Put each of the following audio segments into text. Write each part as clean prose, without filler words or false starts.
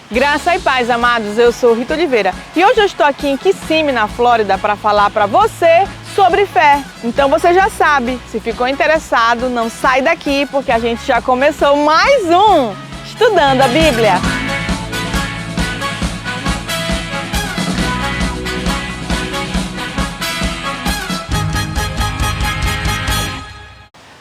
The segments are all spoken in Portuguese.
Graça e paz, amados, eu sou Rita Oliveira e hoje eu estou aqui em Kissimmee, na Flórida, para falar para você sobre fé. Então você já sabe, se ficou interessado, não sai daqui porque a gente já começou mais um Estudando a Bíblia.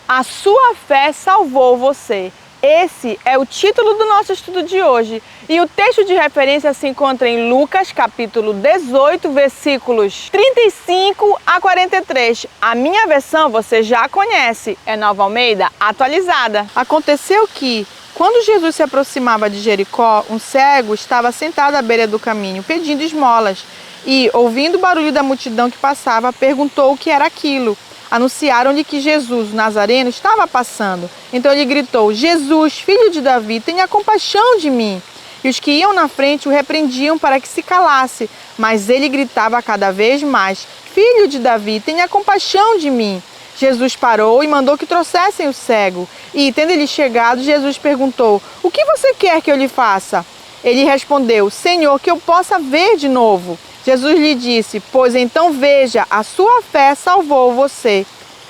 A sua fé salvou você. Esse é o título do nosso estudo de hoje. E o texto de referência se encontra em Lucas, capítulo 18, versículos 35 a 43. A minha versão você já conhece, é Nova Almeida atualizada. Aconteceu que, quando Jesus se aproximava de Jericó, um cego estava sentado à beira do caminho, pedindo esmolas. E, ouvindo o barulho da multidão que passava, perguntou o que era aquilo. Anunciaram-lhe que Jesus, o Nazareno, estava passando. Então ele gritou: Jesus, filho de Davi, tenha compaixão de mim. E os que iam na frente o repreendiam para que se calasse. Mas ele gritava cada vez mais: Filho de Davi, tenha compaixão de mim. Jesus parou e mandou que trouxessem o cego. E, tendo ele chegado, Jesus perguntou: O que você quer que eu lhe faça? Ele respondeu: Senhor, que eu possa ver de novo. Jesus lhe disse: Pois então veja, a sua fé salvou você.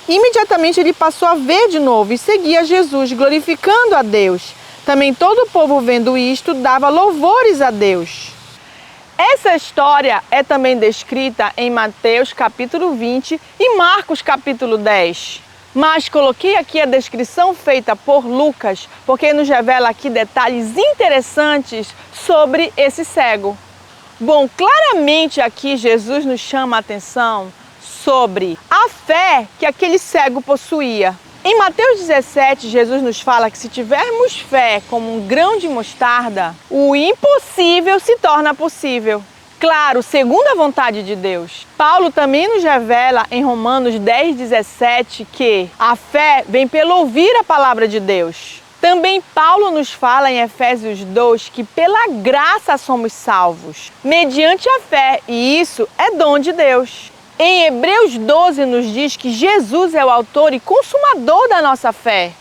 Imediatamente ele passou a ver de novo e seguia Jesus, glorificando a Deus. Também todo o povo, vendo isto, dava louvores a Deus. Essa história é também descrita em Mateus capítulo 20 e Marcos capítulo 10. Mas coloquei aqui a descrição feita por Lucas, porque nos revela aqui detalhes interessantes sobre esse cego. Bom, claramente aqui Jesus nos chama a atenção sobre a fé que aquele cego possuía. Em Mateus 17, Jesus nos fala que se tivermos fé como um grão de mostarda, o impossível se torna possível. Claro, segundo a vontade de Deus. Paulo também nos revela em Romanos 10:17 que a fé vem pelo ouvir a palavra de Deus. Também Paulo nos fala em Efésios 2 que pela graça somos salvos, mediante a fé, e isso é dom de Deus. Em Hebreus 12 nos diz que Jesus é o autor e consumador da nossa fé.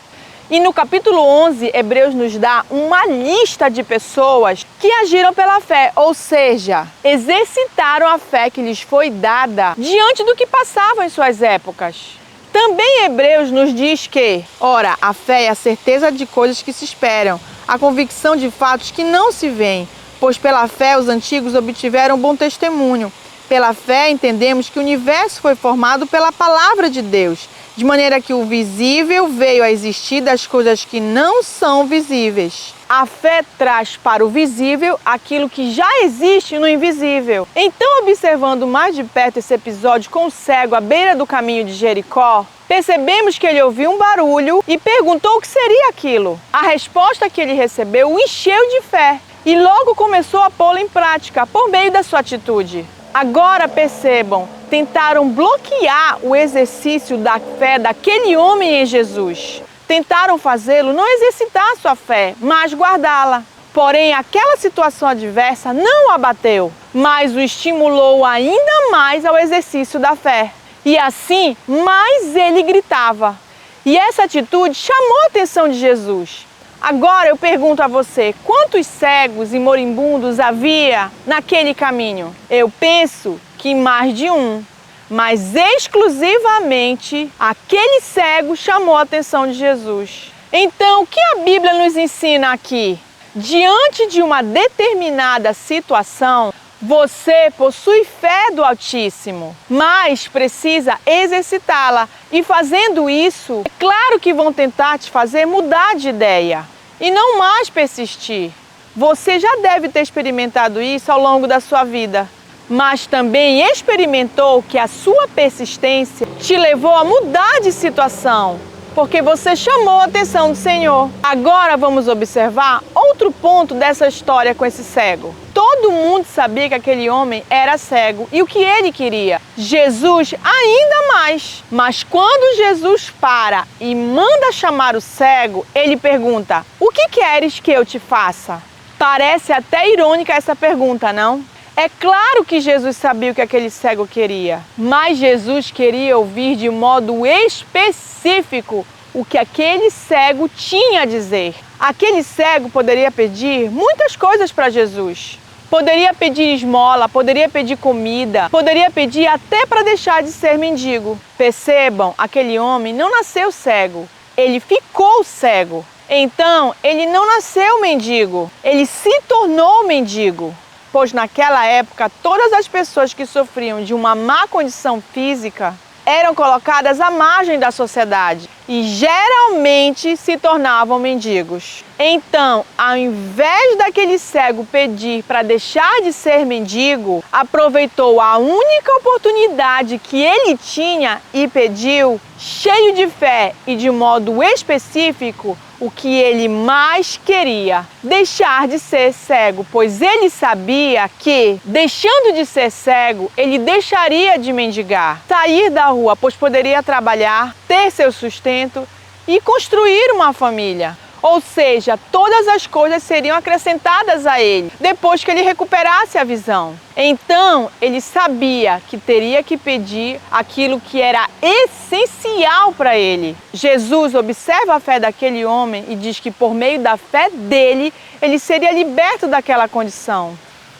E no capítulo 11, Hebreus nos dá uma lista de pessoas que agiram pela fé, ou seja, exercitaram a fé que lhes foi dada diante do que passava em suas épocas. Também Hebreus nos diz que, ora, a fé é a certeza de coisas que se esperam, a convicção de fatos que não se veem, pois pela fé os antigos obtiveram bom testemunho. Pela fé entendemos que o universo foi formado pela palavra de Deus, de maneira que o visível veio a existir das coisas que não são visíveis. A fé traz para o visível aquilo que já existe no invisível. Então, observando mais de perto esse episódio com o cego à beira do caminho de Jericó, percebemos que ele ouviu um barulho e perguntou o que seria aquilo. A resposta que ele recebeu o encheu de fé e logo começou a pô-la em prática por meio da sua atitude. Agora percebam, tentaram bloquear o exercício da fé daquele homem em Jesus. Tentaram fazê-lo não exercitar a sua fé, mas guardá-la. Porém, aquela situação adversa não o abateu, mas o estimulou ainda mais ao exercício da fé. E assim, mais ele gritava. E essa atitude chamou a atenção de Jesus. Agora eu pergunto a você, quantos cegos e moribundos havia naquele caminho? Eu penso que mais de um. Mas exclusivamente aquele cego chamou a atenção de Jesus. Então, o que a Bíblia nos ensina aqui? Diante de uma determinada situação, você possui fé do Altíssimo, mas precisa exercitá-la. E fazendo isso, é claro que vão tentar te fazer mudar de ideia e não mais persistir. Você já deve ter experimentado isso ao longo da sua vida, mas também experimentou que a sua persistência te levou a mudar de situação, porque você chamou a atenção do Senhor. Agora vamos observar outro ponto dessa história com esse cego. Todo mundo sabia que aquele homem era cego e o que ele queria? Jesus ainda mais. Mas quando Jesus para e manda chamar o cego, ele pergunta: O que queres que eu te faça? Parece até irônica essa pergunta, não? É claro que Jesus sabia o que aquele cego queria, mas Jesus queria ouvir de modo específico o que aquele cego tinha a dizer. Aquele cego poderia pedir muitas coisas para Jesus. Poderia pedir esmola, poderia pedir comida, poderia pedir até para deixar de ser mendigo. Percebam, aquele homem não nasceu cego, ele ficou cego. Então, ele não nasceu mendigo, ele se tornou mendigo. Pois naquela época, todas as pessoas que sofriam de uma má condição física eram colocadas à margem da sociedade e geralmente se tornavam mendigos. Então, ao invés daquele cego pedir para deixar de ser mendigo, aproveitou a única oportunidade que ele tinha e pediu, cheio de fé e de modo específico, o que ele mais queria: deixar de ser cego, pois ele sabia que, deixando de ser cego, ele deixaria de mendigar, sair da rua, pois poderia trabalhar, ter seu sustento e construir uma família. Ou seja, todas as coisas seriam acrescentadas a ele, depois que ele recuperasse a visão. Então, ele sabia que teria que pedir aquilo que era essencial para ele. Jesus observa a fé daquele homem e diz que por meio da fé dele, ele seria liberto daquela condição.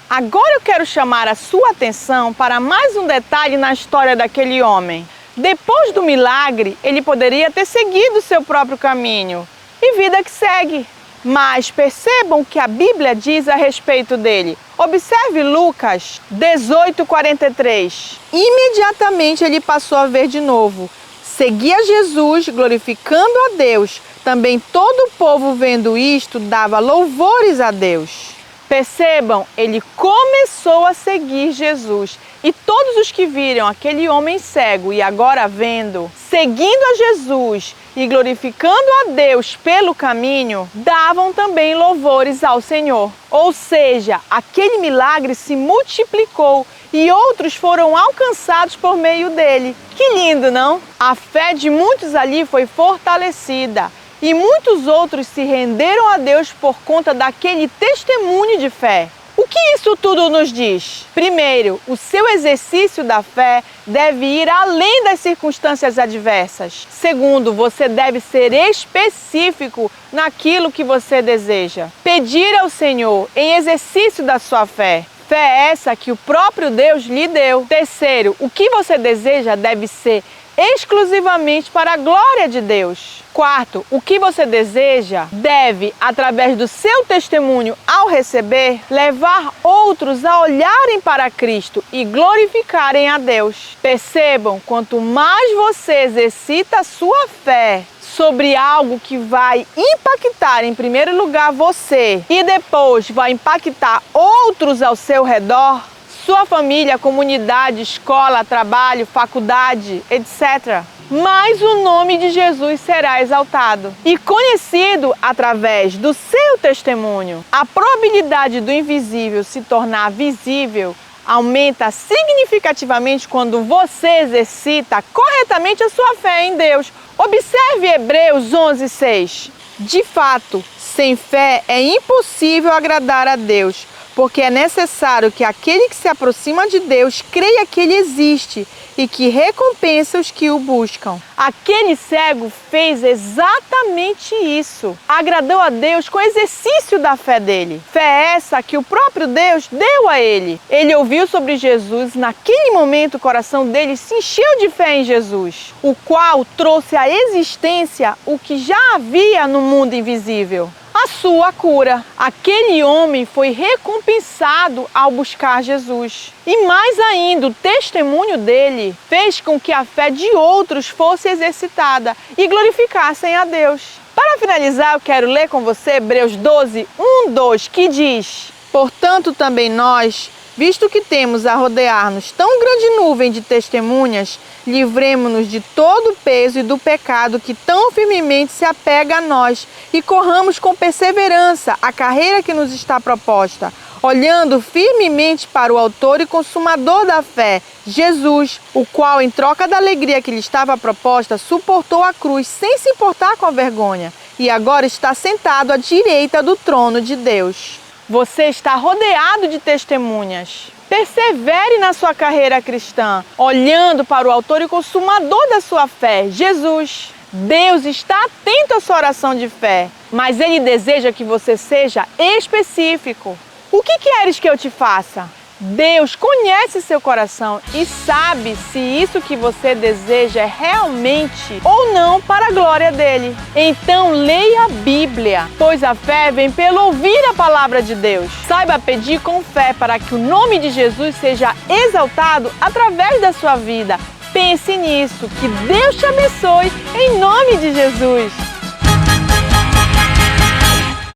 Agora eu quero chamar a sua atenção para mais um detalhe na história daquele homem. Depois do milagre, ele poderia ter seguido seu próprio caminho. E vida que segue. Mas percebam o que a Bíblia diz a respeito dele. Observe Lucas 18:43. Imediatamente ele passou a ver de novo. Seguia Jesus, glorificando a Deus. Também todo o povo, vendo isto, dava louvores a Deus. Percebam, ele começou a seguir Jesus. E todos os que viram aquele homem cego e agora vendo, seguindo a Jesus e glorificando a Deus pelo caminho, davam também louvores ao Senhor. Ou seja, aquele milagre se multiplicou e outros foram alcançados por meio dele. Que lindo, não? A fé de muitos ali foi fortalecida. E muitos outros se renderam a Deus por conta daquele testemunho de fé. O que isso tudo nos diz? Primeiro, o seu exercício da fé deve ir além das circunstâncias adversas. Segundo, você deve ser específico naquilo que você deseja. Pedir ao Senhor em exercício da sua fé. Fé essa que o próprio Deus lhe deu. Terceiro, o que você deseja deve ser exclusivamente para a glória de Deus. Quarto, o que você deseja deve, através do seu testemunho ao receber, levar outros a olharem para Cristo e glorificarem a Deus. Percebam, quanto mais você exercita a sua fé sobre algo que vai impactar em primeiro lugar você e depois vai impactar outros ao seu redor, sua família, comunidade, escola, trabalho, faculdade, etc., mais o nome de Jesus será exaltado e conhecido através do seu testemunho. A probabilidade do invisível se tornar visível aumenta significativamente quando você exercita corretamente a sua fé em Deus. Observe Hebreus 11:6. De fato, sem fé é impossível agradar a Deus, porque é necessário que aquele que se aproxima de Deus creia que Ele existe e que recompensa os que o buscam. Aquele cego fez exatamente isso. Agradou a Deus com o exercício da fé dele. Fé essa que o próprio Deus deu a ele. Ele ouviu sobre Jesus, naquele momento o coração dele se encheu de fé em Jesus, o qual trouxe à existência o que já havia no mundo invisível: a sua cura. Aquele homem foi recompensado ao buscar Jesus. E mais ainda, o testemunho dele fez com que a fé de outros fosse exercitada e glorificassem a Deus. Para finalizar, eu quero ler com você Hebreus 12:1-2, que diz: portanto, também nós, visto que temos a rodear-nos tão grande nuvem de testemunhas, livremo-nos de todo o peso e do pecado que tão firmemente se apega a nós e corramos com perseverança a carreira que nos está proposta, olhando firmemente para o autor e consumador da fé, Jesus, o qual, em troca da alegria que lhe estava proposta, suportou a cruz sem se importar com a vergonha e agora está sentado à direita do trono de Deus. Você está rodeado de testemunhas. Persevere na sua carreira cristã, olhando para o autor e consumador da sua fé, Jesus. Deus está atento à sua oração de fé, mas Ele deseja que você seja específico. O que queres que eu te faça? Deus conhece seu coração e sabe se isso que você deseja é realmente ou não para a glória dele. Então leia a Bíblia, pois a fé vem pelo ouvir a palavra de Deus. Saiba pedir com fé para que o nome de Jesus seja exaltado através da sua vida. Pense nisso, que Deus te abençoe em nome de Jesus.